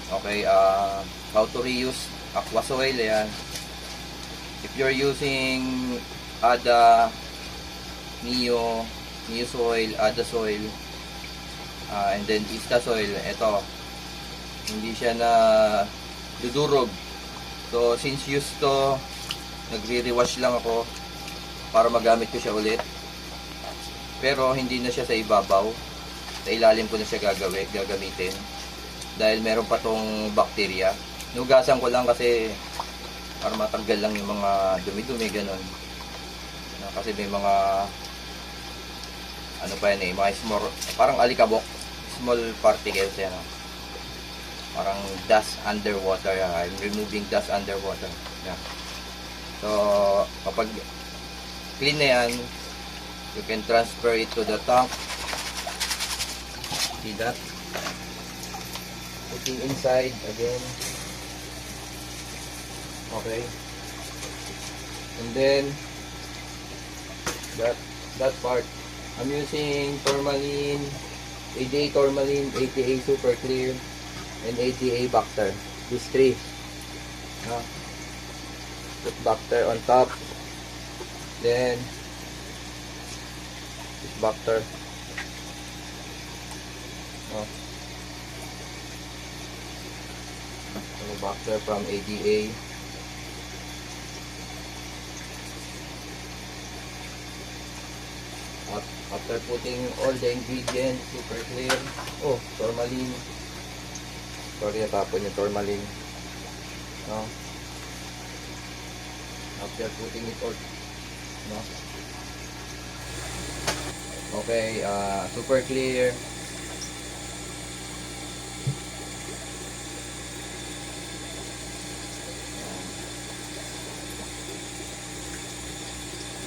Okay, how to reuse aqua soil, yan. If you're using ADA, Neo soil, ADA soil, and then Ista soil, ito, hindi siya na dudurog. So, since used to, nagre-rewash lang ako para magamit ko siya ulit. Pero, hindi na siya sa ibabaw. Sa ilalim ko na siya gagamitin. Dahil meron pa tong bacteria. Nugasan ko lang kasi para matanggal lang yung mga dumi-dumi, ganun. Kasi may mga ano pa yan eh, mga small, parang alikabok, small particles yan. Parang dust underwater. I'm removing dust underwater. Yeah. So, kapag clean na yan, you can transfer it to the tank. See that? Putting inside again. Okay. And then that part, I'm using tourmaline, ADA tourmaline, ATA super clear, and ATA Bacter. These three. Put Bacter on top. Then this Bacter. Bacter from ADA. After putting all the ingredients, super clear. Oh, tourmaline. Sorry, natapon yung tourmaline. No? After putting it all, no? Okay, super clear.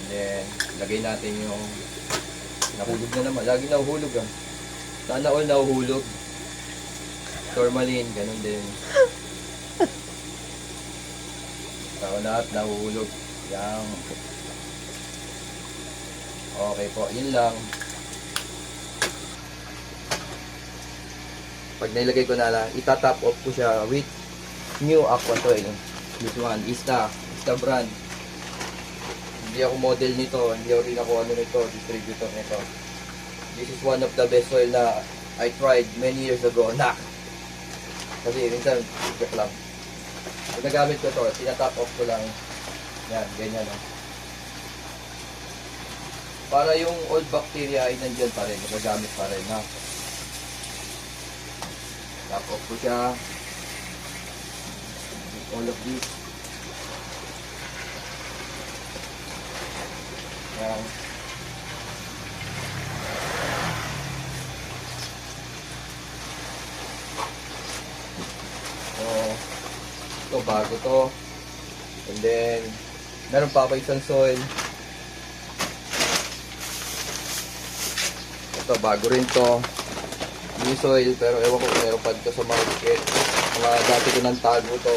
Then, lagay natin yung nahulog na naman. Lagi nahuhulog ah. Sana all nahuhulog. Tourmaline, ganun din. Saka lahat nahuhulog. Yan. Okay po, yun lang. Pag nailagay ko na lang, itatap off ko siya with new aqua soil. This one, Ista brand. Hindi ako model nito, hindi ako rin ako nito, distributor nito. This is one of the best soil na I tried many years ago. Kasi minsan, check lang. Pag nagamit ko to, tinatap off ko lang. Yan, ganyan. Para yung old bacteria ay nandyan pa rin, magagamit pa rin. Tap off ko siya. All of this. Yan. So, ito bago to. And then, meron pa ako isang soil. Ito, bago rin to. New soil, pero ewan ko kung meron pa dito sa market. Mga dati ko nang tago to.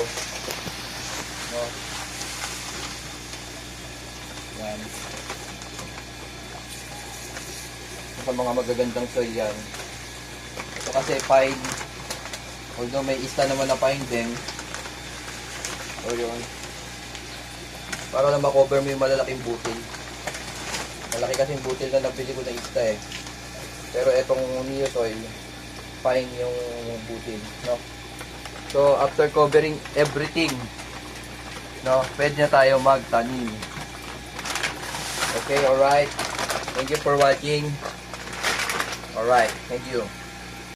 No? Yan. Sa mga magagandang soil yan. Ito kasi pine. Although may Ista naman na pine din. O yun. Para lang makover mo yung malalaking butil. Malaki kasi yung butil na nabili ko na Ista eh. Pero etong Neo soil, pine yung butil. No? So after covering everything, no, pwede na tayo magtanim. Okay, alright. Thank you for watching. Alright, thank you.